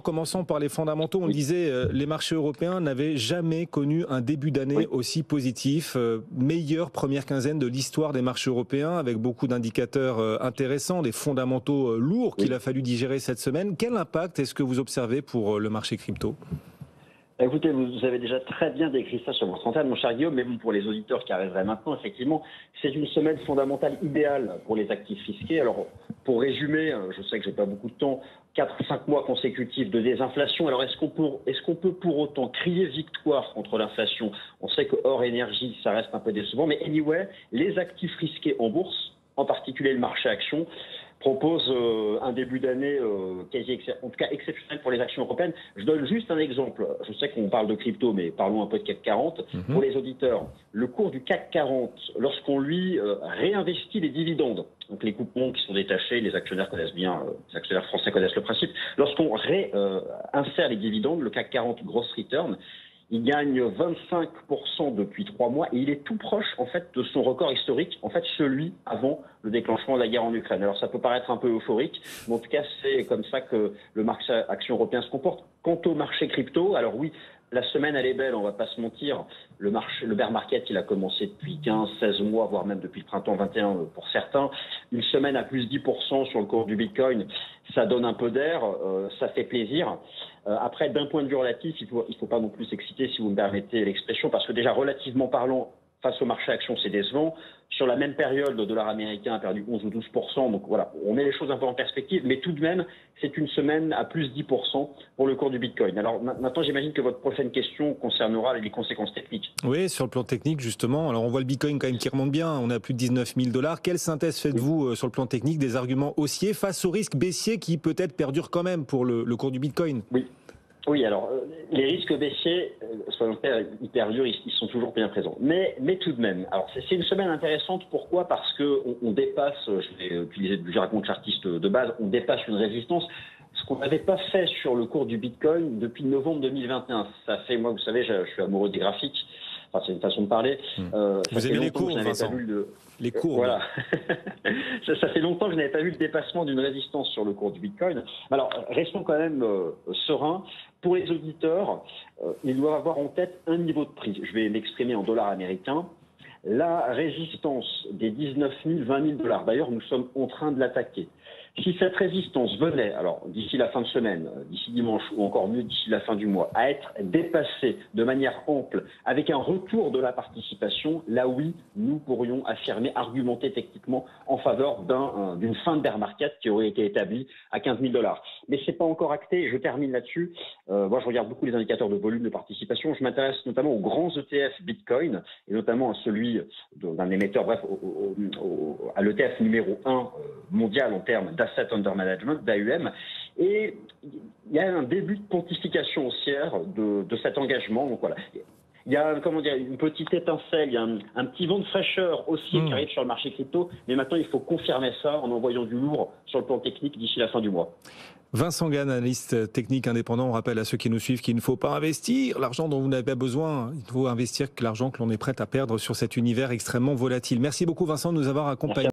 commençons par les fondamentaux. On le disait, les marchés européens n'avaient jamais connu un début d'année aussi positif. Meilleure première quinzaine de l'histoire des marchés européens, avec beaucoup d'indicateurs intéressants, des fondamentaux lourds qu'il a fallu digérer cette semaine. Quel impact est-ce que vous observez pour le marché crypto ? Écoutez, vous avez déjà très bien décrit ça sur votre antenne, mon cher Guillaume, mais bon, pour les auditeurs qui arriveraient maintenant, effectivement, c'est une semaine fondamentale idéale pour les actifs fisqués. Alors, pour résumer, je sais que j'ai pas beaucoup de temps, 4-5 mois consécutifs de désinflation. Alors, est-ce qu'on peut pour autant crier victoire contre l'inflation ? On sait que hors énergie, ça reste un peu décevant, mais anyway, les actifs risqués en bourse, en particulier le marché actions, propose un début d'année en tout cas exceptionnel pour les actions européennes. Je donne juste un exemple. Je sais qu'on parle de crypto, mais parlons un peu de CAC 40. Pour les auditeurs, le cours du CAC 40, lorsqu'on lui réinvestit les dividendes, donc les coupons qui sont détachés, les actionnaires connaissent bien, les actionnaires français connaissent le principe, lorsqu'on réinsère les dividendes, le CAC 40 gross return, il gagne 25% depuis 3 mois et il est tout proche en fait de son record historique, en fait celui avant le déclenchement de la guerre en Ukraine. Alors ça peut paraître un peu euphorique, mais en tout cas c'est comme ça que le marché action européen se comporte. Quant au marché crypto, alors oui, la semaine elle est belle, on va pas se mentir. Le bear market il a commencé depuis 15-16 mois, voire même depuis le printemps 21 pour certains. Une semaine à plus 10% sur le cours du Bitcoin, ça donne un peu d'air, ça fait plaisir. Après, d'un point de vue relatif, il faut pas non plus s'exciter, si vous me permettez l'expression, parce que déjà relativement parlant, face au marché action, c'est décevant. Sur la même période, le dollar américain a perdu 11 ou 12%. Donc voilà, on met les choses un peu en perspective. Mais tout de même, c'est une semaine à plus 10% pour le cours du Bitcoin. Alors maintenant, j'imagine que votre prochaine question concernera les conséquences techniques. Oui, sur le plan technique, justement. Alors on voit le Bitcoin quand même qui remonte bien. On a plus de 19 000 $. Quelle synthèse faites-vous sur le plan technique des arguments haussiers face au risque baissier qui peut-être perdure quand même pour le cours du Bitcoin ? Oui, alors les risques baissiers, soyons clairs, ils perdurent, ils sont toujours bien présents. Mais tout de même, alors c'est une semaine intéressante. Pourquoi ? Parce que on dépasse, je vais utiliser du jargon chartiste de base, on dépasse une résistance. Ce qu'on n'avait pas fait sur le cours du Bitcoin depuis novembre 2021. Ça fait, moi, vous savez, je suis amoureux des graphiques. Enfin, c'est une façon de parler. Vous aimez les cours, Vincent ? Les cours. Voilà. ça fait longtemps que je n'avais pas vu le dépassement d'une résistance sur le cours du Bitcoin. Alors, restons quand même sereins. Pour les auditeurs, ils doivent avoir en tête un niveau de prix. Je vais m'exprimer en dollars américains. La résistance des 19 000, 20 000 $. D'ailleurs, nous sommes en train de l'attaquer. Si cette résistance venait, alors d'ici la fin de semaine, d'ici dimanche ou encore mieux d'ici la fin du mois, à être dépassée de manière ample avec un retour de la participation, là oui, nous pourrions affirmer, argumenter techniquement en faveur d'une fin de bear market qui aurait été établie à 15 000 $. Mais c'est pas encore acté. Je termine là-dessus. Moi, je regarde beaucoup les indicateurs de volume de participation. Je m'intéresse notamment aux grands ETF Bitcoin et notamment à celui d'un émetteur, bref, à l'ETF numéro 1 mondial en termes d'Asset Under Management, d'AUM, et il y a un début de pontification haussière de cet engagement. Donc voilà, il y a une petite étincelle, il y a un petit vent de fraîcheur haussier qui arrive sur le marché crypto, mais maintenant il faut confirmer ça en envoyant du lourd sur le plan technique d'ici la fin du mois. Vincent Gane, analyste technique indépendant. On rappelle à ceux qui nous suivent qu'il ne faut pas investir l'argent dont vous n'avez pas besoin. Il faut investir l'argent que l'on est prêt à perdre sur cet univers extrêmement volatile. Merci beaucoup Vincent de nous avoir accompagnés.